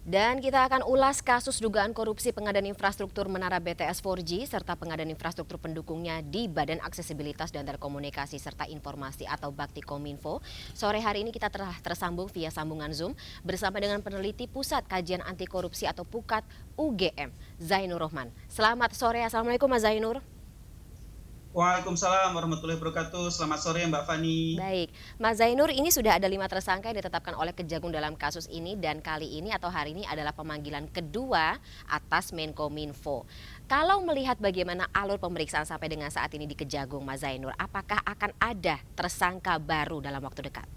Dan kita akan ulas kasus dugaan korupsi pengadaan infrastruktur menara BTS 4G serta pengadaan infrastruktur pendukungnya di Badan Aksesibilitas dan Telekomunikasi serta Informasi atau Baktikominfo. Sore hari ini kita telah tersambung via sambungan Zoom bersama dengan peneliti Pusat Kajian Anti Korupsi atau PUKAT UGM, Zainur Rohman. Selamat sore, Assalamualaikum Mas Zainur. Waalaikumsalam warahmatullahi wabarakatuh. Selamat sore Mbak Fani. Baik, Mas Zainur, ini sudah ada 5 tersangka yang ditetapkan oleh Kejagung dalam kasus ini dan kali ini atau hari ini adalah pemanggilan kedua atas Menkominfo. Kalau melihat bagaimana alur pemeriksaan sampai dengan saat ini di Kejagung, Mas Zainur, apakah akan ada tersangka baru dalam waktu dekat?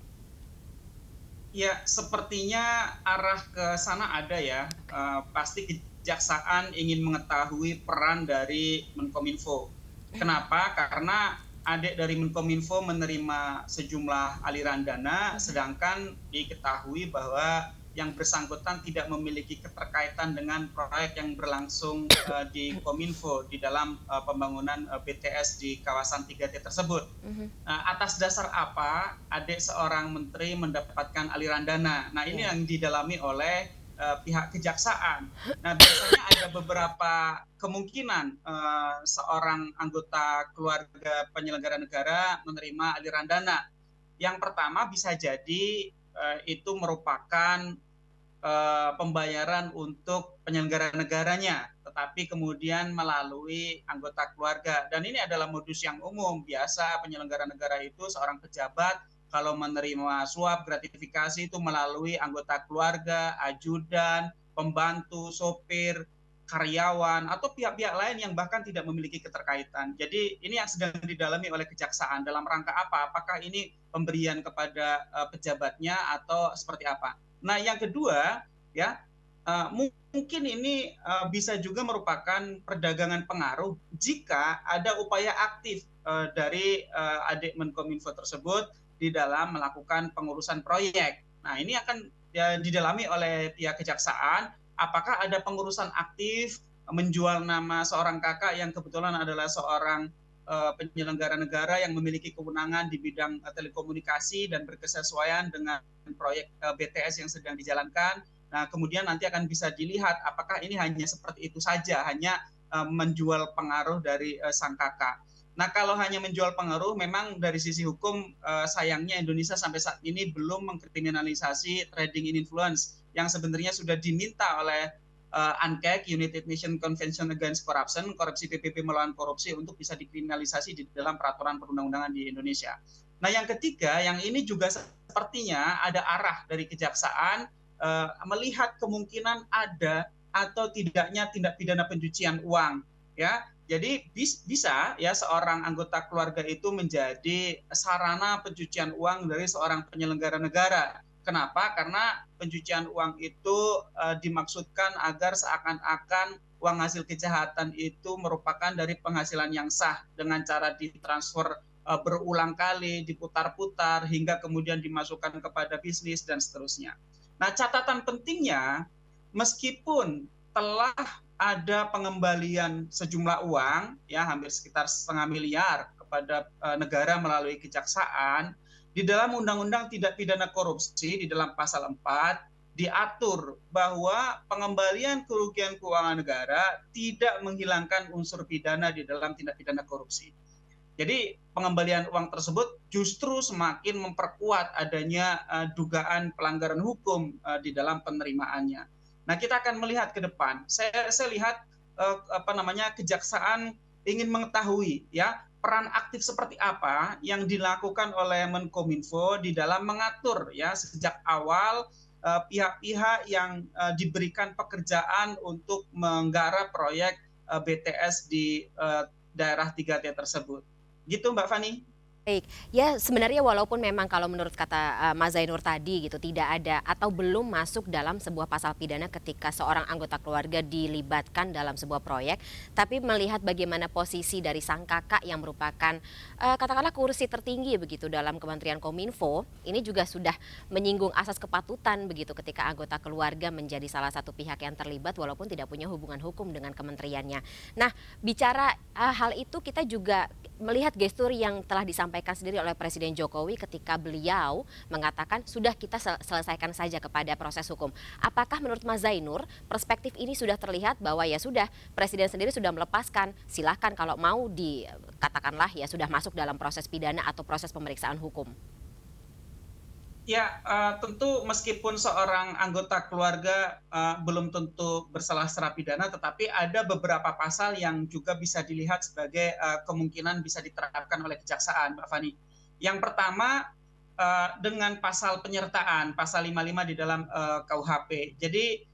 Ya, sepertinya arah ke sana ada ya. Pasti kejaksaan ingin mengetahui peran dari Menkominfo. Kenapa? Karena adik dari Menkominfo menerima sejumlah aliran dana, sedangkan diketahui bahwa yang bersangkutan tidak memiliki keterkaitan dengan proyek yang berlangsung di Kominfo di dalam pembangunan BTS di kawasan 3T tersebut. Atas dasar apa adik seorang menteri mendapatkan aliran dana? Nah, ini Ya. yang didalami oleh pihak kejaksaan. Nah, biasanya ada beberapa kemungkinan seorang anggota keluarga penyelenggara negara menerima aliran dana. Yang pertama bisa jadi itu merupakan pembayaran untuk penyelenggara negaranya, tetapi kemudian melalui anggota keluarga. Dan ini adalah modus yang umum. Biasa penyelenggara negara itu seorang pejabat kalau menerima suap gratifikasi itu melalui anggota keluarga, ajudan, pembantu, sopir, karyawan, atau pihak-pihak lain yang bahkan tidak memiliki keterkaitan. Jadi ini yang sedang didalami oleh kejaksaan dalam rangka apa? Apakah ini pemberian kepada pejabatnya atau seperti apa? Nah, yang kedua, ya, mungkin ini bisa juga merupakan perdagangan pengaruh jika ada upaya aktif dari adik Menkominfo tersebut di dalam melakukan pengurusan proyek. Nah, ini akan ya, didalami oleh pihak kejaksaan. Apakah ada pengurusan aktif menjual nama seorang kakak yang kebetulan adalah seorang penyelenggara negara yang memiliki kewenangan di bidang telekomunikasi dan berkesesuaian dengan proyek BTS yang sedang dijalankan. Nah, kemudian nanti akan bisa dilihat apakah ini hanya seperti itu saja, hanya menjual pengaruh dari sang kakak. Nah, kalau hanya menjual pengaruh, memang dari sisi hukum sayangnya Indonesia sampai saat ini belum mengkriminalisasi trading in influence yang sebenarnya sudah diminta oleh UNCAC, United Nations Convention Against Corruption, korupsi PBB melawan korupsi untuk bisa dikriminalisasi di dalam peraturan perundang-undangan di Indonesia. Nah, yang ketiga, yang ini juga sepertinya ada arah dari kejaksaan melihat kemungkinan ada atau tidaknya tindak pidana pencucian uang, ya. Jadi bisa ya seorang anggota keluarga itu menjadi sarana pencucian uang dari seorang penyelenggara negara. Kenapa? Karena pencucian uang itu dimaksudkan agar seakan-akan uang hasil kejahatan itu merupakan dari penghasilan yang sah dengan cara ditransfer berulang kali, diputar-putar, hingga kemudian dimasukkan kepada bisnis dan seterusnya. Nah, catatan pentingnya, meskipun telah ada pengembalian sejumlah uang, ya hampir sekitar 1,5 miliar kepada negara melalui kejaksaan, di dalam Undang-Undang Tindak Pidana Korupsi, di dalam pasal 4, diatur bahwa pengembalian kerugian keuangan negara tidak menghilangkan unsur pidana di dalam tindak pidana korupsi. Jadi pengembalian uang tersebut justru semakin memperkuat adanya dugaan pelanggaran hukum di dalam penerimaannya. Nah, kita akan melihat ke depan. Saya lihat kejaksaan ingin mengetahui ya peran aktif seperti apa yang dilakukan oleh Menkominfo di dalam mengatur ya sejak awal pihak-pihak yang diberikan pekerjaan untuk menggarap proyek BTS di daerah 3T tersebut. Gitu Mbak Fani. Baik, ya sebenarnya walaupun memang kalau menurut kata Mas Zainur tadi gitu tidak ada atau belum masuk dalam sebuah pasal pidana ketika seorang anggota keluarga dilibatkan dalam sebuah proyek, tapi melihat bagaimana posisi dari sang kakak yang merupakan katakanlah kursi tertinggi begitu dalam Kementerian Kominfo, ini juga sudah menyinggung asas kepatutan begitu ketika anggota keluarga menjadi salah satu pihak yang terlibat walaupun tidak punya hubungan hukum dengan kementeriannya. Nah, bicara hal itu kita juga melihat gestur yang telah disampaikan disampaikan sendiri oleh Presiden Jokowi ketika beliau mengatakan sudah kita selesaikan saja kepada proses hukum. Apakah menurut Mas Zainur perspektif ini sudah terlihat bahwa ya sudah Presiden sendiri sudah melepaskan, silahkan kalau mau dikatakanlah ya sudah masuk dalam proses pidana atau proses pemeriksaan hukum? Ya, tentu meskipun seorang anggota keluarga belum tentu bersalah secara pidana, tetapi ada beberapa pasal yang juga bisa dilihat sebagai kemungkinan bisa diterapkan oleh kejaksaan, Mbak Fani. Yang pertama, dengan pasal penyertaan, pasal 55 di dalam KUHP. Jadi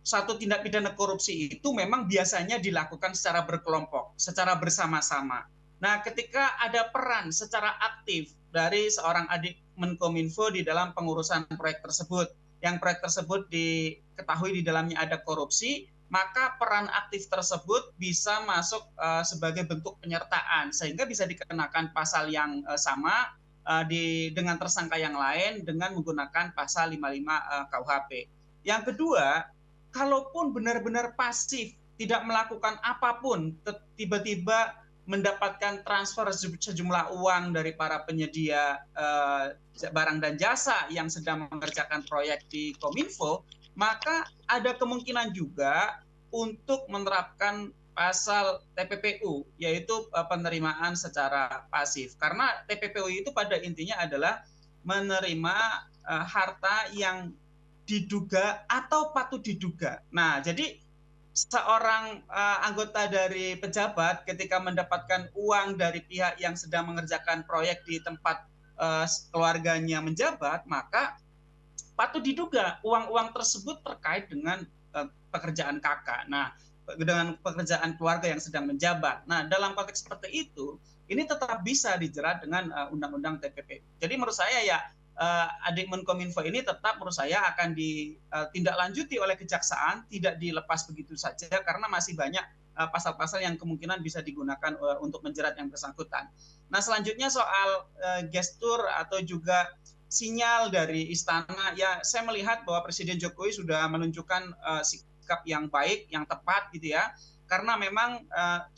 satu tindak pidana korupsi itu memang biasanya dilakukan secara berkelompok, secara bersama-sama. Nah, ketika ada peran secara aktif dari seorang adik Menkominfo di dalam pengurusan proyek tersebut, yang proyek tersebut diketahui di dalamnya ada korupsi, maka peran aktif tersebut bisa masuk sebagai bentuk penyertaan, sehingga bisa dikenakan pasal yang sama dengan tersangka yang lain dengan menggunakan pasal 55 KUHP. Yang kedua, kalaupun benar-benar pasif, tidak melakukan apapun, tiba-tiba mendapatkan transfer sejumlah uang dari para penyedia barang dan jasa yang sedang mengerjakan proyek di Kominfo, maka ada kemungkinan juga untuk menerapkan pasal TPPU, yaitu penerimaan secara pasif. Karena TPPU itu pada intinya adalah menerima harta yang diduga atau patut diduga. Nah, jadi seorang anggota dari pejabat ketika mendapatkan uang dari pihak yang sedang mengerjakan proyek di tempat keluarganya menjabat, maka patut diduga uang-uang tersebut terkait dengan pekerjaan kakak. Nah, dengan pekerjaan keluarga yang sedang menjabat. Nah, dalam konteks seperti itu, ini tetap bisa dijerat dengan undang-undang TPP. Jadi menurut saya ya adik Menkominfo ini tetap menurut saya akan ditindaklanjuti oleh kejaksaan, tidak dilepas begitu saja karena masih banyak pasal-pasal yang kemungkinan bisa digunakan untuk menjerat yang bersangkutan. Nah, selanjutnya soal gestur atau juga sinyal dari istana, ya saya melihat bahwa Presiden Jokowi sudah menunjukkan sikap yang baik, yang tepat gitu ya. Karena memang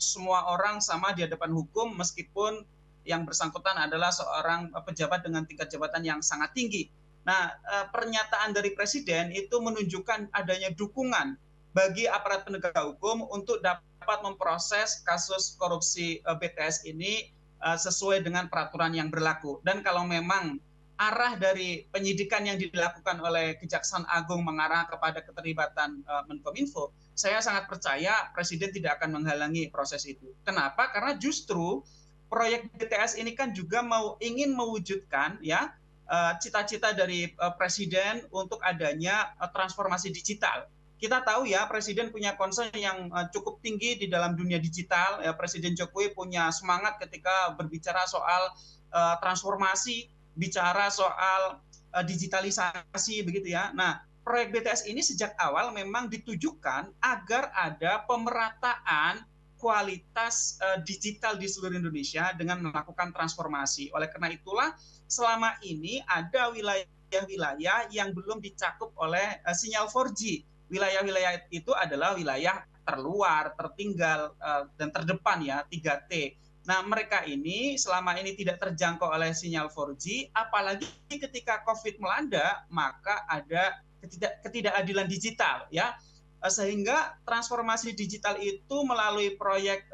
semua orang sama di hadapan hukum meskipun yang bersangkutan adalah seorang pejabat dengan tingkat jabatan yang sangat tinggi. Nah, pernyataan dari Presiden itu menunjukkan adanya dukungan bagi aparat penegak hukum untuk dapat memproses kasus korupsi BTS ini sesuai dengan peraturan yang berlaku. Dan kalau memang arah dari penyidikan yang dilakukan oleh Kejaksaan Agung mengarah kepada keterlibatan Menkominfo, saya sangat percaya Presiden tidak akan menghalangi proses itu. Kenapa? Karena justru proyek BTS ini kan juga ingin mewujudkan ya cita-cita dari Presiden untuk adanya transformasi digital. Kita tahu ya Presiden punya concern yang cukup tinggi di dalam dunia digital. Ya, Presiden Jokowi punya semangat ketika berbicara soal transformasi, bicara soal digitalisasi begitu ya. Nah, proyek BTS ini sejak awal memang ditujukan agar ada pemerataan kualitas digital di seluruh Indonesia dengan melakukan transformasi. Oleh karena itulah selama ini ada wilayah-wilayah yang belum dicakup oleh sinyal 4G. Wilayah-wilayah itu adalah wilayah terluar, tertinggal, dan terdepan ya, 3T. Nah, mereka ini selama ini tidak terjangkau oleh sinyal 4G, apalagi ketika COVID melanda, maka ada ketidakadilan digital ya. Sehingga transformasi digital itu melalui proyek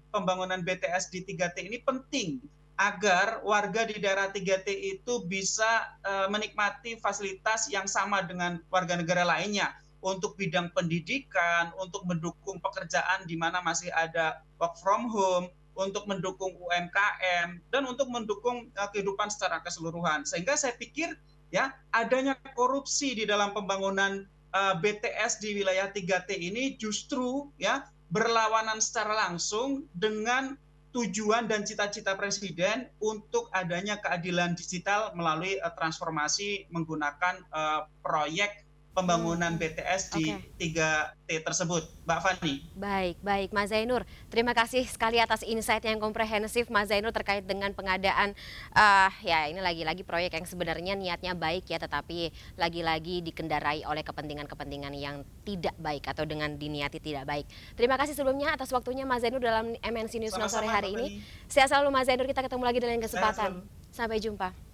pembangunan BTS di 3T ini penting agar warga di daerah 3T itu bisa menikmati fasilitas yang sama dengan warga negara lainnya untuk bidang pendidikan, untuk mendukung pekerjaan di mana masih ada work from home, untuk mendukung UMKM, dan untuk mendukung kehidupan secara keseluruhan. Sehingga saya pikir ya adanya korupsi di dalam pembangunan BTS di wilayah 3T ini justru ya berlawanan secara langsung dengan tujuan dan cita-cita Presiden untuk adanya keadilan digital melalui transformasi menggunakan proyek pembangunan BTS di Oke. 3T tersebut, Mbak Fani. Baik, baik, Mas Zainur. Terima kasih sekali atas insight yang komprehensif, Mas Zainur, terkait dengan pengadaan, ya ini lagi-lagi proyek yang sebenarnya niatnya baik ya, tetapi lagi-lagi dikendarai oleh kepentingan-kepentingan yang tidak baik atau dengan diniati tidak baik. Terima kasih sebelumnya atas waktunya Mas Zainur dalam MNC News Now sore Sama-sama, hari Mbak ini. Fani. Sehat selalu Mas Zainur, kita ketemu lagi di lain Sehat kesempatan. selalu. Sampai jumpa.